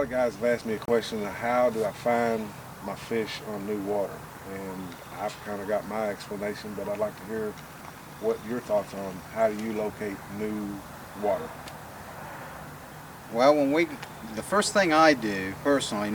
of guys have asked me a question of how do I find my fish on new water, and I've kind of got my explanation, but I'd like to hear what your thoughts on how do you locate new water. Well, the first thing I do personally,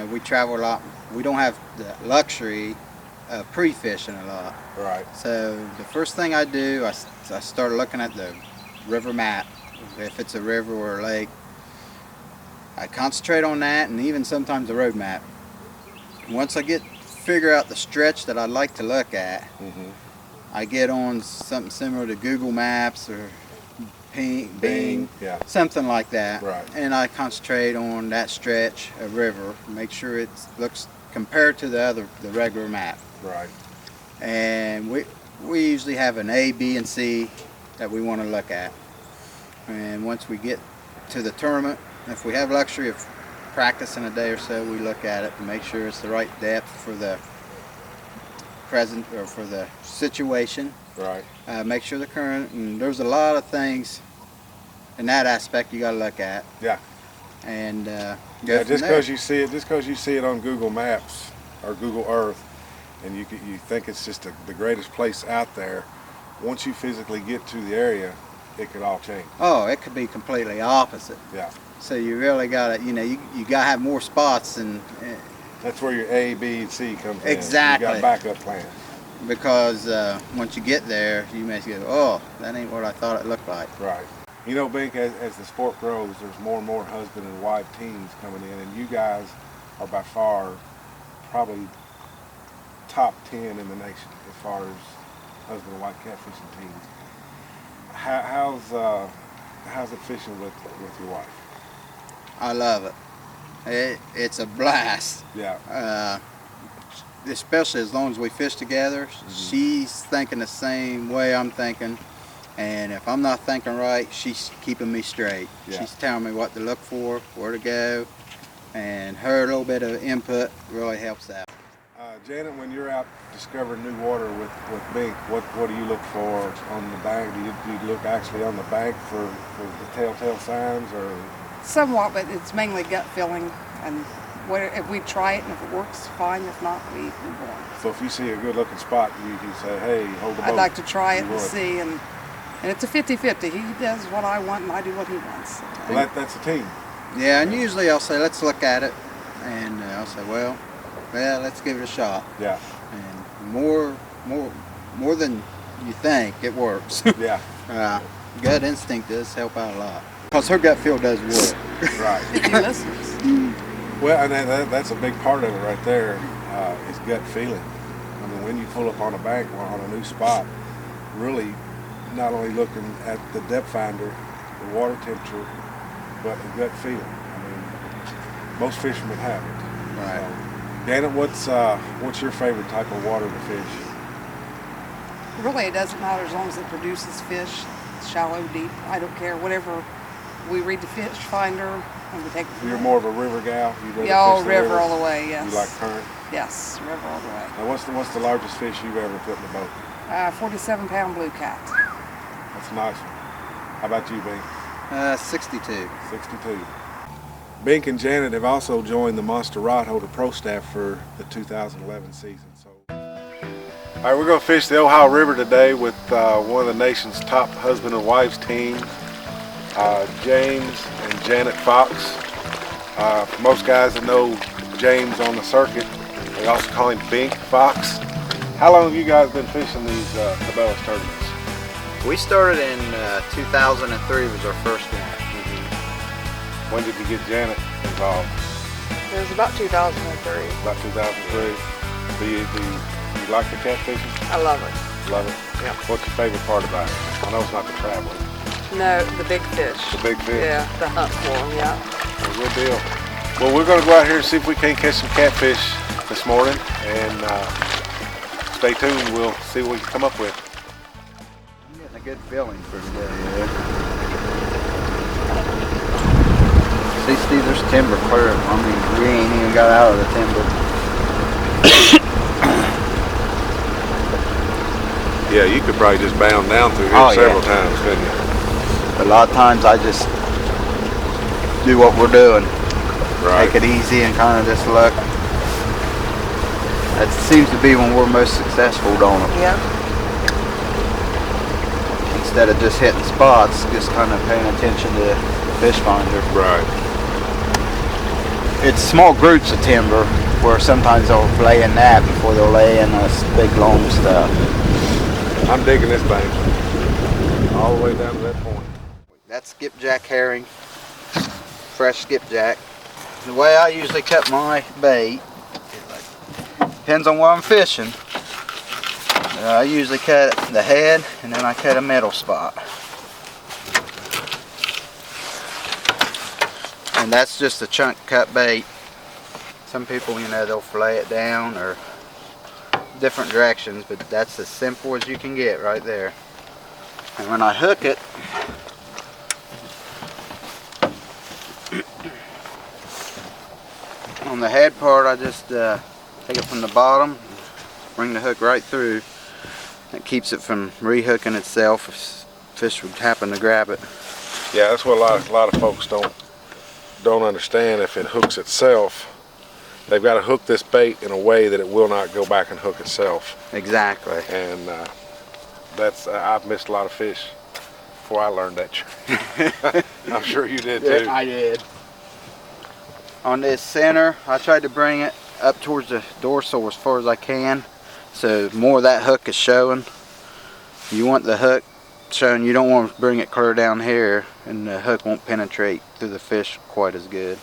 we travel a lot. We don't have the luxury of pre-fishing a lot. Right. So the first thing I do, I start looking at the river map. If it's a river or a lake, I concentrate on that, and even sometimes the road map. Once I figure out the stretch that I'd like to look at, I get on something similar to Google Maps or Bing, yeah, something like that. Right. And I concentrate on that stretch of river, make sure it looks compared to the regular map. Right. And we usually have an A, B, and C that we want to look at. And once we get to the tournament, if we have luxury of practicing a day or so, we look at it to make sure it's the right depth for the present or for the situation. Right. Make sure the current, and there's a lot of things in that aspect you got to look at. Yeah. And just because you see it on Google Maps or Google Earth, and you think it's just the greatest place out there, once you physically get to the area, it could all change. Oh, it could be completely opposite. Yeah. So you really got to, you got to have more spots, and that's where your A, B, and C comes in. Exactly. You got backup plans. Because once you get there, you may go, oh, that ain't what I thought it looked like. Right. You know, Bink, as the sport grows, there's more and more husband and wife teams coming in, and you guys are by far probably top 10 in the nation as far as husband and wife catfishing teams. How's it fishing with your wife? I love it. It's a blast. Yeah. Especially as long as we fish together. She's thinking the same way I'm thinking, and if I'm not thinking right, she's keeping me straight. Yeah. She's telling me what to look for, where to go, and her little bit of input really helps out. Janet, when you're out discovering new water with Bink, what do you look for on the bank? Do you look actually on the bank for the telltale signs, or? Somewhat, but it's mainly gut feeling, and if we try it and if it works, fine. If not, we move on. So if you see a good looking spot, you say, hey, hold the boat. I'd like to try it and see, and it's a 50-50. He does what I want and I do what he wants. Well, that's a team. Yeah, and usually I'll say, let's look at it, and I'll say, well, let's give it a shot. Yeah. And more than you think, it works. Yeah. Gut instinct does help out a lot. Because her gut feel does work. Right. If he listens. Well, and that's a big part of it right there, is gut feeling. I mean, when you pull up on a bank or on a new spot, really not only looking at the depth finder, the water temperature, but the gut feeling. I mean, most fishermen have it. Right. Janet, what's your favorite type of water to fish? Really, it doesn't matter as long as it produces fish, shallow, deep. I don't care. Whatever we read the fish finder and we take it. You're more of a river gal. River all the way. Yes. You like current? Yes, river all the way. Now, what's the largest fish you've ever put in the boat? 47-pound blue cat. That's a nice one. How about you, Bink? 62. 62. Bink and Janet have also joined the Monster Rod Holder Pro staff for the 2011 season. All right, we're going to fish the Ohio River today with one of the nation's top husband and wives team, James and Janet Fox. For most guys that know James on the circuit, they also call him Bink Fox. How long have you guys been fishing these Cabela's tournaments? We started in 2003 was our first one. When did you get Janet involved? It was about 2003. About 2003. Do you like the catfishing? I love it. Love it? Yeah. What's your favorite part about it? I know it's not the traveling. No, the big fish. The big fish? Yeah, the hunt for them, yeah. Well, good deal. Well, we're going to go out here and see if we can catch some catfish this morning, and stay tuned. We'll see what we can come up with. I'm getting a good feeling for today. Yeah. See, there's timber clear. I mean, we ain't even got out of the timber. Yeah, you could probably just bound down through here several times, couldn't you? A lot of times I just do what we're doing. Right. take it easy and kind of just look. That seems to be when we're most successful, don't it? Yep. Instead of just hitting spots, just kind of paying attention to the fish finder. Right. It's small groups of timber where sometimes they'll lay in that before they'll lay in this big long stuff. I'm digging this thing. All the way down to that point. That's skipjack herring, fresh skipjack. The way I usually cut my bait, depends on where I'm fishing. I usually cut the head and then I cut a middle spot. And that's just a chunk cut bait. Some people, you know, they'll fillet it down or different directions, but that's as simple as you can get right there. And when I hook it, on the head part, I just take it from the bottom, bring the hook right through. That keeps it from re-hooking itself if fish would happen to grab it. Yeah, that's what a lot of folks don't understand. If it hooks itself, they've got to hook this bait in a way that it will not go back and hook itself. Exactly. And I've missed a lot of fish before I learned that trick. I'm sure you did too. I did. On this center, I tried to bring it up towards the dorsal as far as I can, so more of that hook is showing. You want the hook showing, you don't want to bring it clear down here, and the hook won't penetrate through the fish quite as good.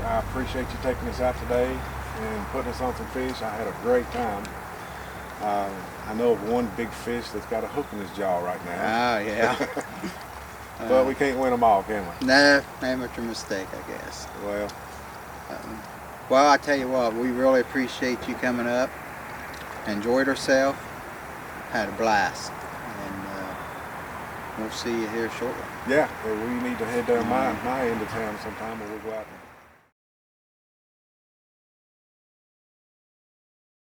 I appreciate you taking us out today and putting us on some fish. I had a great time. I know of one big fish that's got a hook in his jaw right now. Oh, yeah. But we can't win them all, can we? No, amateur mistake, I guess. Well, well, I tell you what, we really appreciate you coming up. Enjoyed ourselves. Had a blast. And we'll see you here shortly. yeah, we need to head down my end of town sometime, and we'll go out and